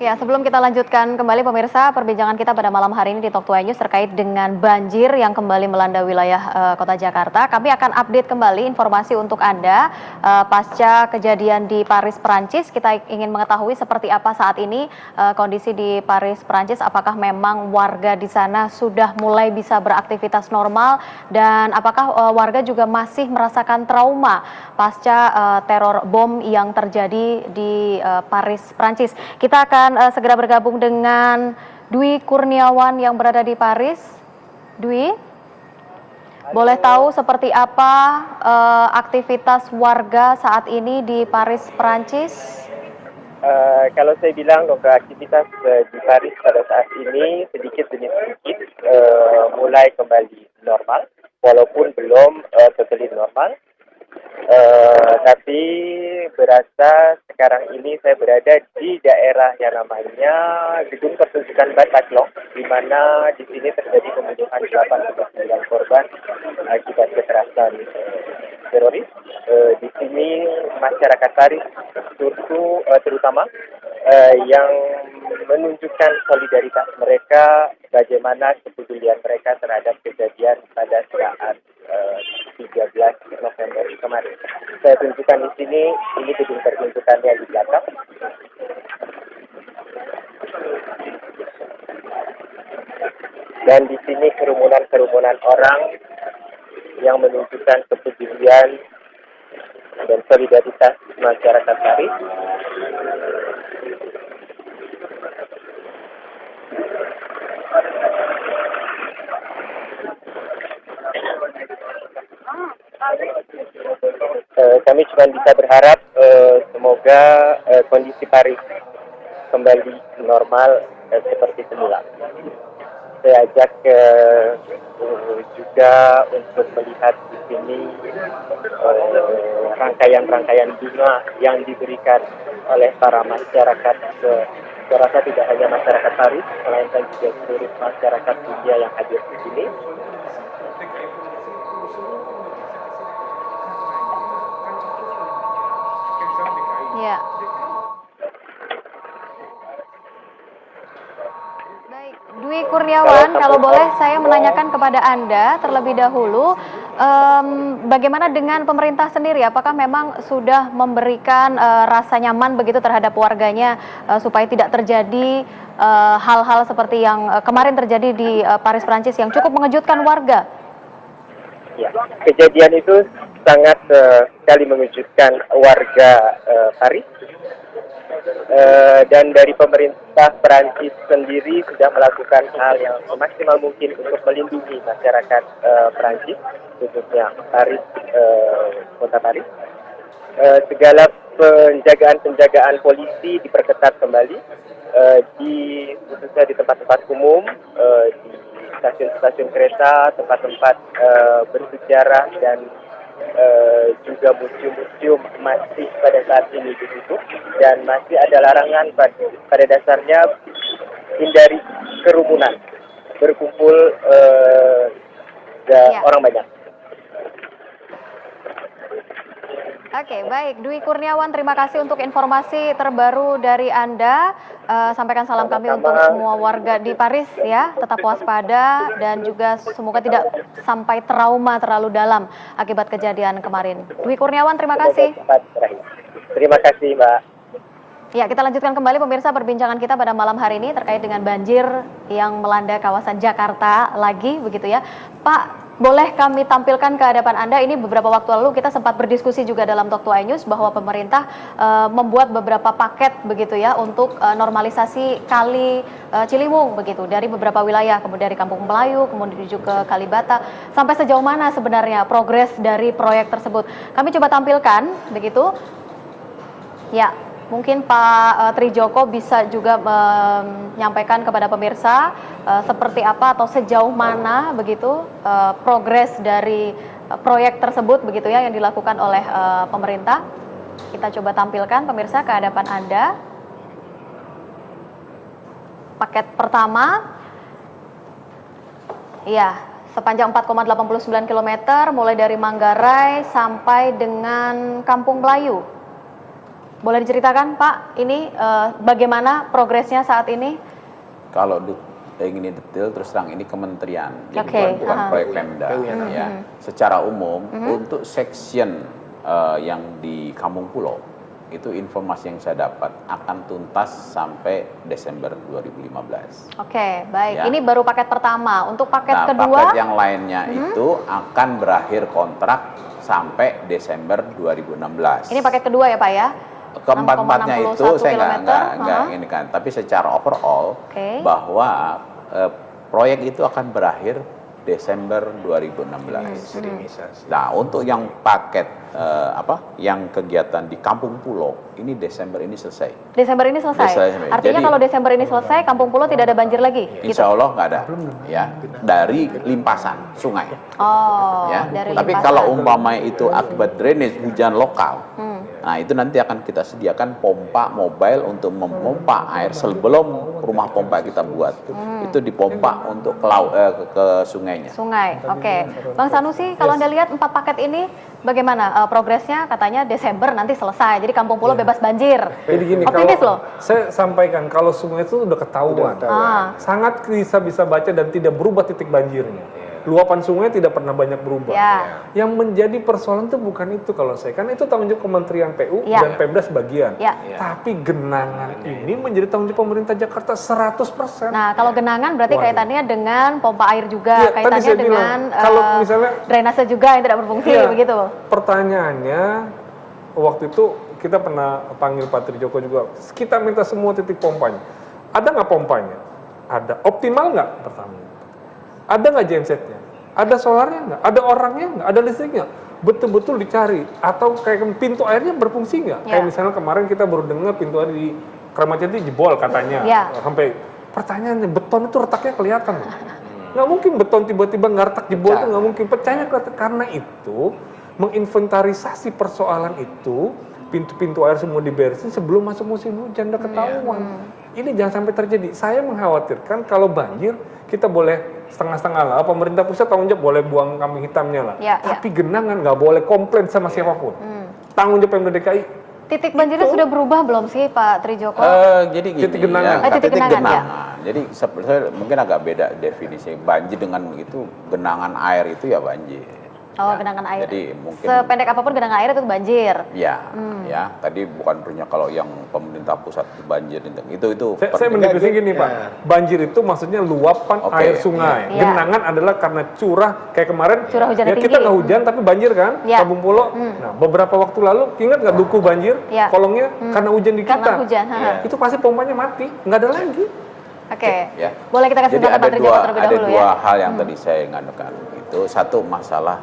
Ya, sebelum kita lanjutkan kembali pemirsa perbincangan kita pada malam hari ini di Talk 2 News terkait dengan banjir yang kembali melanda wilayah Kota Jakarta. Kami akan update kembali informasi untuk Anda pasca kejadian di Paris, Perancis. Kita ingin mengetahui seperti apa saat ini kondisi di Paris, Perancis. Apakah memang warga di sana sudah mulai bisa beraktivitas normal dan apakah warga juga masih merasakan trauma pasca teror bom yang terjadi di Paris, Perancis. Kita akan segera bergabung dengan Dwi Kurniawan yang berada di Paris. Dwi, boleh tahu seperti apa aktivitas warga saat ini di Paris, Perancis? Kalau saya bilang untuk aktivitas di Paris pada saat ini sedikit demi sedikit mulai kembali normal, walaupun belum totally normal. Tapi berasa sekarang ini saya berada di daerah yang namanya Gedung Pertunjukan Bataclan, di mana di sini terjadi pembunuhan 89 korban akibat kekerasan teroris. Di sini masyarakat Paris terutama yang menunjukkan solidaritas mereka, bagaimana kepedulian mereka terhadap kejadian pada saat 13 November kemarin. Saya tunjukkan di sini, ini gedung pertunjukannya di belakang. Dan di sini kerumunan orang yang menunjukkan kepedulian dan solidaritas masyarakat Paris. Kami cuma bisa berharap semoga kondisi Paris kembali normal seperti semula. Saya ajak juga untuk melihat di sini rangkaian-rangkaian bunga yang diberikan oleh para masyarakat. Saya rasa tidak hanya masyarakat Paris, melainkan juga seluruh masyarakat dunia yang hadir di sini. Ya. Baik, Dwi Kurniawan, kalau boleh saya menanyakan kepada Anda terlebih dahulu, bagaimana dengan pemerintah sendiri? Apakah memang sudah memberikan rasa nyaman begitu terhadap warganya supaya tidak terjadi hal-hal seperti yang kemarin terjadi di Paris, Prancis yang cukup mengejutkan warga? Ya, kejadian itu sangat sekali mengejutkan warga Paris. Dan dari pemerintah Perancis sendiri sudah melakukan hal yang semaksimal mungkin untuk melindungi masyarakat Perancis, khususnya Paris, kota Paris. Segala penjagaan polisi diperketat kembali, khususnya di tempat-tempat umum, di stasiun-stasiun kereta, tempat-tempat bersejarah dan juga museum-museum masih pada saat ini ditutup dan masih ada larangan pada dasarnya hindari kerumunan, berkumpul orang banyak. Oke, baik. Dwi Kurniawan, terima kasih untuk informasi terbaru dari Anda. Sampaikan salam kami untuk semua warga di Paris ya. Tetap waspada dan juga semoga tidak sampai trauma terlalu dalam akibat kejadian kemarin. Dwi Kurniawan, terima kasih. Terima kasih, Mbak. Ya, kita lanjutkan kembali pemirsa perbincangan kita pada malam hari ini terkait dengan banjir yang melanda kawasan Jakarta lagi begitu ya. Pak, boleh kami tampilkan ke hadapan Anda, ini beberapa waktu lalu kita sempat berdiskusi juga dalam Talk 2 News bahwa pemerintah membuat beberapa paket begitu ya untuk normalisasi kali Ciliwung begitu dari beberapa wilayah, kemudian dari Kampung Melayu, kemudian menuju ke Kalibata. Sampai sejauh mana sebenarnya progres dari proyek tersebut? Kami coba tampilkan begitu. Ya, mungkin Pak Trijoko bisa juga menyampaikan kepada pemirsa seperti apa atau sejauh mana begitu progres dari proyek tersebut begitu ya yang dilakukan oleh pemerintah. Kita coba tampilkan pemirsa ke hadapan Anda. Paket pertama, ya, sepanjang 4,89 km mulai dari Manggarai sampai dengan Kampung Melayu. Boleh diceritakan Pak, ini bagaimana progresnya saat ini? Kalau ingin detail terus terang ini kementerian, jadi Oke, bukan proyek Pemda. Ya. Secara umum untuk section yang di Kampung Pulau itu informasi yang saya dapat akan tuntas sampai Desember 2015. Oke, baik. Ya. Ini baru paket pertama. Untuk paket Nah, kedua, paket yang lainnya itu akan berakhir kontrak sampai Desember 2016. ini paket kedua ya Pak ya? Keempat-empatnya itu 6,61 saya kilometer. nggak ini kan, tapi secara overall Oke. bahwa proyek itu akan berakhir Desember 2016. Nah, untuk yang paket yang kegiatan di Kampung Pulau ini Desember ini selesai. Desember ini selesai. Desember. Artinya Jadi- kalau Desember ini selesai, Kampung Pulau tidak ada banjir lagi, gitu. Insya Allah nggak ada, ya dari limpasan sungai. Oh, Ya. dari Tapi limpasan. kalau umpamanya itu akibat drainage hujan lokal, nah itu nanti akan kita sediakan pompa mobile untuk memompa air sebelum rumah pompa kita buat. Itu dipompa untuk ke sungainya. Sungai, oke. Bang Sanusi, kalau Anda lihat 4 paket ini bagaimana progresnya? Katanya Desember nanti selesai, jadi Kampung Pulau bebas banjir. Jadi gini, Optimis kalau loh. saya sampaikan kalau sungai itu udah ketahuan, sangat bisa baca dan tidak berubah titik banjirnya. Luapan sungai tidak pernah banyak berubah. Ya. Yang menjadi persoalan itu bukan itu kalau saya, kan itu tanggung jawab Kementerian PU Ya. dan Pemda sebagian. Ya. Tapi genangan ini menjadi tanggung jawab pemerintah Jakarta 100%. Nah, kalau genangan berarti Waduh. kaitannya dengan pompa air juga, Iya, tadi kaitannya saya dengan bilang, kalau misalnya drainase juga yang tidak berfungsi, Iya, begitu. Pertanyaannya, waktu itu kita pernah panggil Pak Trijoko juga, kita minta semua titik pompanya. Ada nggak pompanya? Ada. Optimal nggak pertama? Ada nggak gensetnya? Ada solarnya nggak? Ada orangnya nggak? Ada listriknya? Betul-betul dicari. Atau kayak pintu airnya berfungsi nggak? Ya. Kayak misalnya kemarin kita baru dengar pintu air di Kramat Jati jebol katanya. Ya. Sampai pertanyaannya, beton itu retaknya kelihatan loh. Nggak mungkin beton tiba-tiba nggak retak jebol itu nggak mungkin. Pecahnya kelihatan. Karena itu menginventarisasi persoalan itu, pintu-pintu air semua diberesin sebelum masuk musim hujan, udah ketahuan. Ini jangan sampai terjadi. Saya mengkhawatirkan kalau banjir kita boleh setengah-setengah lah. Pemerintah pusat tanggung jawab boleh buang kambing hitamnya lah. Ya, Tapi genangan nggak boleh komplain sama siapapun. Tanggung jawab Pemda DKI. Titik banjirnya sudah berubah belum sih Pak Trijoko? Jadi gini, Titik genangan. Titik genangan, ya. Jadi saya mungkin agak beda definisi banjir dengan itu genangan air itu ya banjir. Oh, Ya. genangan air. Jadi mungkin Sependek apapun genangan air itu banjir. ya, ya. Tadi bukan punya kalau yang pemerintah pusat banjir itu. Saya mendefinisikan gini Pak, banjir itu maksudnya luapan Oke, air sungai. iya. Genangan adalah karena curah, kayak kemarin Curah hujan ya tinggi. kita nggak hujan tapi banjir kan, Iya. Kampung Pulau. Nah beberapa waktu lalu ingat nggak Duku banjir, Iya. kolongnya karena hujan di kita. Karena hujan, Itu pasti pompanya mati, nggak ada lagi. Oke. Ya. Boleh kita kasih Jadi kesempatan ada Pak Trijoko terlebih ada dahulu dua ya. hal yang tadi saya nganukan. Itu satu masalah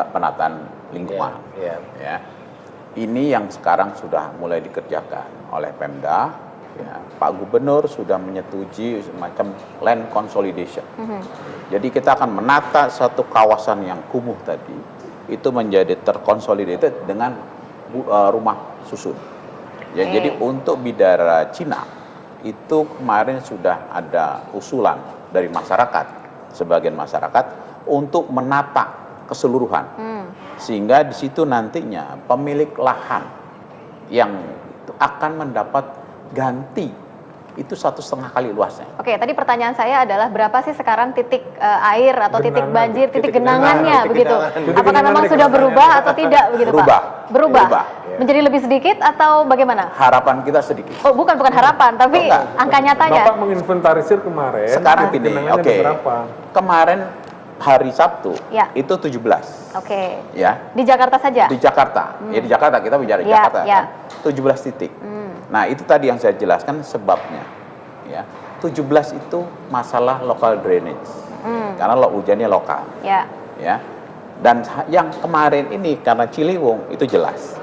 penataan lingkungan. Ya. Ini yang sekarang sudah mulai dikerjakan oleh Pemda. Ya. Pak Gubernur sudah menyetujui semacam land consolidation. Jadi kita akan menata satu kawasan yang kumuh tadi itu menjadi terkonsolidated dengan rumah susun. Ya, Oke. jadi untuk bidara Cina itu kemarin sudah ada usulan dari masyarakat, sebagian masyarakat untuk menata keseluruhan, sehingga di situ nantinya pemilik lahan yang akan mendapat ganti itu 1,5 kali luasnya. Oke, tadi pertanyaan saya adalah berapa sih sekarang titik air atau titik Genangan. banjir, titik Titik genangannya genangan, begitu? titik genangan. Apakah memang Titik sudah genangan. berubah atau tidak begitu Berubah. Pak? Berubah. Berubah. Menjadi lebih sedikit atau bagaimana? Harapan kita sedikit. Oh, bukan harapan, tapi Enggak. angka nyatanya. Bapak menginventarisir kemarin. Sekarang titik gini, genangannya oke. ada berapa? Kemarin hari Sabtu Ya. itu 17, Oke. ya. Di Jakarta saja? Di Jakarta, ya di Jakarta kita bicara di Ya, Jakarta ya. kan, 17 titik. Nah itu tadi yang saya jelaskan sebabnya, ya 17 itu masalah local drainage, karena hujannya lokal, Ya. ya. Dan yang kemarin ini karena Ciliwung itu jelas,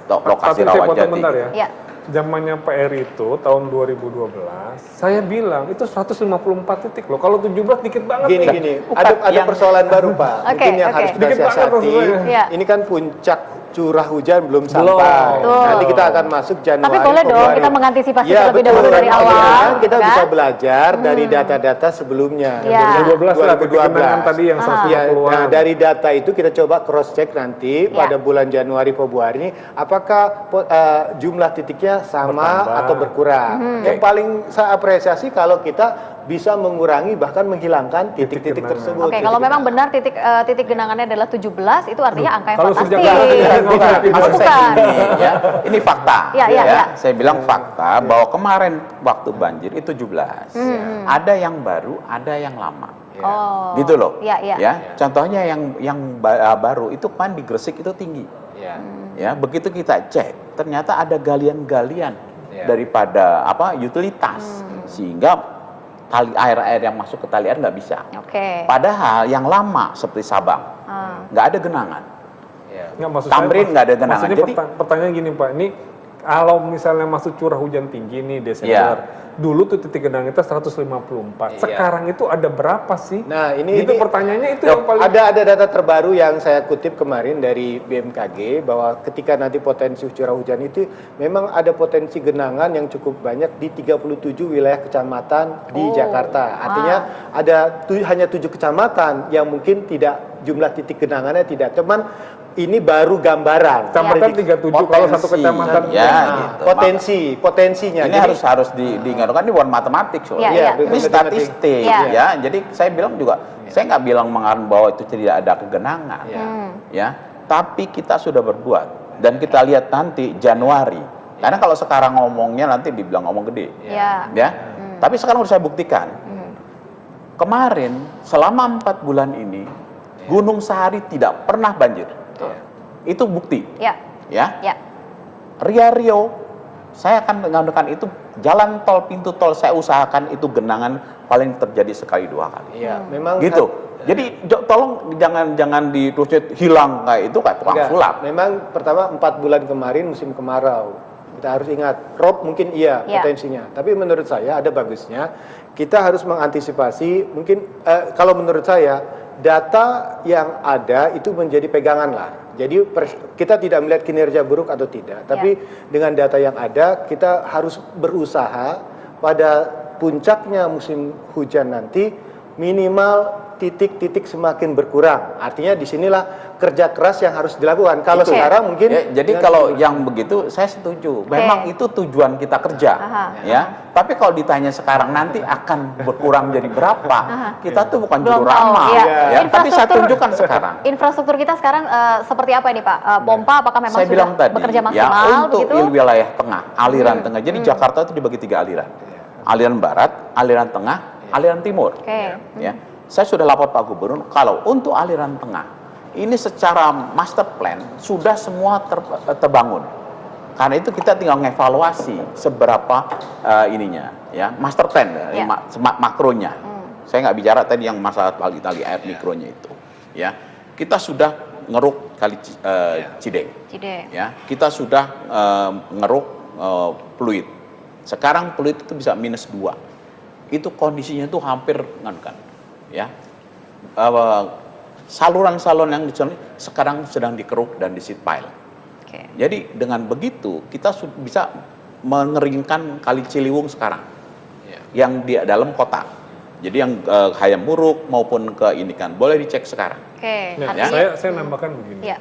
lokasi Tapi saya potong Rawajati. bentar ya. Ya. Zamannya PR itu tahun 2012, saya bilang itu 154 titik loh. Kalau 17 dikit banget. Gini nih. gini, Bukan, ada yang- persoalan baru Pak. Oke, Mungkin yang oke. harus kita Dikit banget siasati. maksudnya. Ya. Ini kan puncak curah hujan belum sampai. Betul. Nanti kita akan masuk Januari. Tapi boleh dong Februari. kita mengantisipasi Ya, terlebih betul. dahulu dari awal. Kita kan? bisa belajar dari data-data sebelumnya. Ya. 2012 lah, titik genangan tadi yang 150-an. Ya, nah, dari data itu kita coba cross check nanti Ya. pada bulan Januari Februari ini apakah jumlah titiknya sama Bertambah. atau berkurang. Yang paling saya apresiasi kalau kita bisa mengurangi bahkan menghilangkan titik-titik genangan. tersebut. Oke, kalau memang benar titik genangannya adalah 17, itu artinya angka yang Kalau fantastis. sejak kapan Bukan, Tidak. maksud saya Bukan. gini ya, ini fakta. Ya, ya, ya. Saya bilang fakta bahwa kemarin waktu banjir itu 17. Ada yang baru, ada yang lama. Oh. Gitu loh. Ya, ya. Ya, contohnya yang baru itu kan di Gresik itu tinggi. Ya. Ya, begitu kita cek, ternyata ada galian-galian daripada utilitas sehingga air yang masuk ke tali air nggak bisa. Oke. Padahal yang lama seperti Sabang nggak ada genangan. Nggak, maksud Tamrin saya, nggak ada genangan. Maksudnya Jadi pertanyaan gini Pak, ini kalau misalnya masuk curah hujan tinggi nih Desember, dulu tuh titik genangan kita 154. Sekarang itu ada berapa sih? Nah, ini pertanyaannya itu yang paling ada data terbaru yang saya kutip kemarin dari BMKG bahwa ketika nanti potensi curah hujan itu memang ada potensi genangan yang cukup banyak di 37 wilayah kecamatan di Jakarta. Artinya ada hanya 7 kecamatan yang mungkin tidak jumlah titik genangannya tidak, cuman ini baru gambaran. kecamatan 37 kalau satu Potensi. kecamatan. Ya, gitu. Potensinya. ini harus diingatkan, ini bukan matematik soalnya. Iya, Ini statistik Iya. ya. Jadi saya bilang juga, saya nggak bilang mengatakan bahwa itu tidak ada kegenangan. Ya, tapi kita sudah berbuat dan kita lihat nanti Januari. Karena kalau sekarang ngomongnya nanti dibilang ngomong gede. Ya. Ya. Tapi sekarang harus saya buktikan. Kemarin selama 4 bulan ini Gunung Sahari tidak pernah banjir. Itu bukti. Ya. Ya. Ya. Rio, saya akan mengandalkan itu jalan tol, pintu tol saya usahakan itu genangan paling terjadi sekali 2 kali. Iya, memang Gitu. Jadi tolong jangan hilang kayak itu kayak tukang Enggak, sulap. memang pertama 4 bulan kemarin musim kemarau. Kita harus ingat, rob mungkin iya potensinya. Tapi menurut saya ada bagusnya kita harus mengantisipasi. Mungkin kalau menurut saya data yang ada itu menjadi pegangan lah. Jadi kita tidak melihat kinerja buruk atau tidak. Tapi dengan data yang ada kita harus berusaha pada puncaknya musim hujan nanti minimal titik-titik semakin berkurang. Artinya disinilah kerja keras yang harus dilakukan. Kalau sekarang mungkin jadi kalau yang begitu saya setuju. Memang itu tujuan kita kerja, ya. Tapi kalau ditanya sekarang nanti akan berkurang jadi berapa? Kita tuh bukan Belum juru tahu, ramal, ya. ya. Tapi saya tunjukkan sekarang. Infrastruktur kita sekarang seperti apa ini Pak? Pompa apakah memang Saya sudah bilang tadi, bekerja ya, maksimal untuk begitu? wilayah tengah, aliran tengah. Jadi Jakarta itu dibagi 3 aliran. Aliran barat, aliran tengah, aliran timur. Oke. Ya. Saya sudah lapor Pak Gubernur, kalau untuk aliran tengah, ini secara master plan sudah semua terbangun. Karena itu kita tinggal ngevaluasi seberapa ininya, ya master plan, makronya. Saya nggak bicara tadi yang masalah tali air mikronya itu. Ya, kita sudah ngeruk kali Cideng. Ya, kita sudah ngeruk Pluit. Sekarang Pluit itu bisa -2. Itu kondisinya itu hampir kan. Ya, saluran-saluran yang dicuci sekarang sedang dikeruk dan di seat pile. Jadi dengan begitu kita bisa mengeringkan Kali Ciliwung sekarang, yang di dalam kota. Jadi yang Hayam Buruk maupun ke ini kan boleh dicek sekarang. Nah, saya nambahkan begini,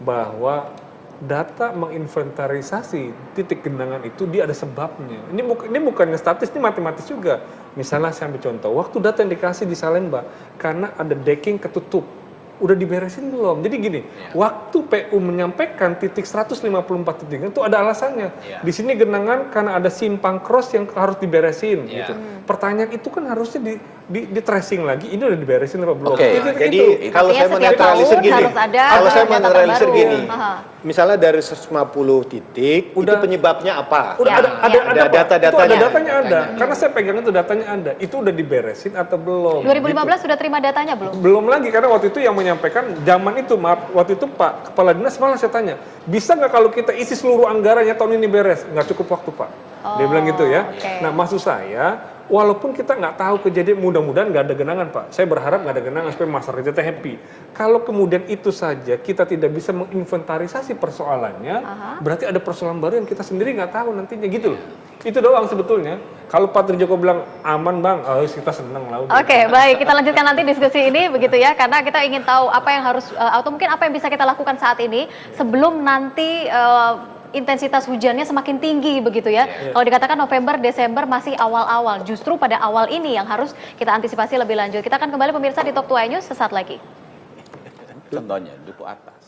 bahwa data menginventarisasi titik genangan itu dia ada sebabnya. Ini bukannya statis, ini matematis juga. Misalnya saya ambil contoh, waktu data yang dikasih di Salemba karena ada decking ketutup, udah diberesin belum? Jadi gini, waktu PU menyampaikan titik 154 titik itu ada alasannya. Di sini genangan karena ada simpang cross yang harus diberesin. Gitu. Pertanyaan itu kan harusnya di tracing lagi. Ini udah diberesin apa belum? Jadi kalau saya menetralisir gini, misalnya dari 150 titik, itu penyebabnya apa? Ada data-datanya. Datanya ada. Karena saya pegang itu datanya ada. Itu udah diberesin atau belum? 2015 sudah terima datanya belum? Belum lagi, karena waktu itu yang menyampaikan zaman itu, waktu itu Pak Kepala Dinas malah saya tanya, bisa nggak kalau kita isi seluruh anggarannya tahun ini beres? Nggak cukup waktu Pak. Dia bilang gitu ya. Oke. Nah, maksud saya, walaupun kita nggak tahu kejadian, mudah-mudahan nggak ada genangan, Pak. Saya berharap nggak ada genangan supaya masyarakat kita happy. Kalau kemudian itu saja kita tidak bisa menginventarisasi persoalannya, berarti ada persoalan baru yang kita sendiri nggak tahu nantinya gitu loh. Itu doang sebetulnya. Kalau Pak Trijoko bilang aman bang, kita senang lah. Oke, baik. Kita lanjutkan nanti diskusi ini begitu ya, karena kita ingin tahu apa yang harus atau mungkin apa yang bisa kita lakukan saat ini sebelum nanti intensitas hujannya semakin tinggi begitu ya. Kalau dikatakan November, Desember masih awal-awal, justru pada awal ini yang harus kita antisipasi lebih lanjut. Kita akan kembali pemirsa di Top 2 News sesaat lagi. Contohnya duku atas.